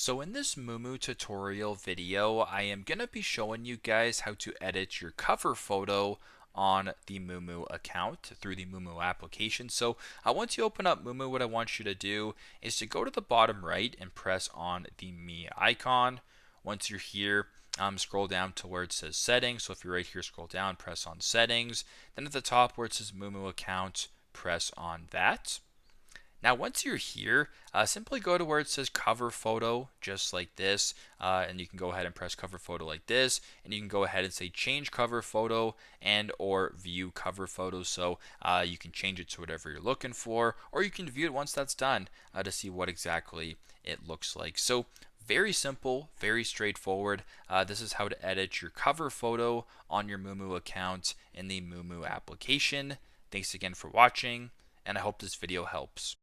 So in this Moomoo tutorial video, I am going to be showing you guys how to edit your cover photo on the Moomoo account through the Moomoo application. So once you open up Moomoo, what I want you to do is to go to the bottom right and press on the Me icon. Once you're here, scroll down to where it says settings. So if you're right here, scroll down, press on settings. Then at the top where it says Moomoo account, press on that. Now, once you're here, simply go to where it says cover photo, just like this, and you can go ahead and press cover photo like this, and you can go ahead and say change cover photo and or view cover photo. So you can change it to whatever you're looking for, or you can view it once that's done to see what exactly it looks like. So very simple, very straightforward. This is how to edit your cover photo on your Moomoo account in the Moomoo application. Thanks again for watching, and I hope this video helps.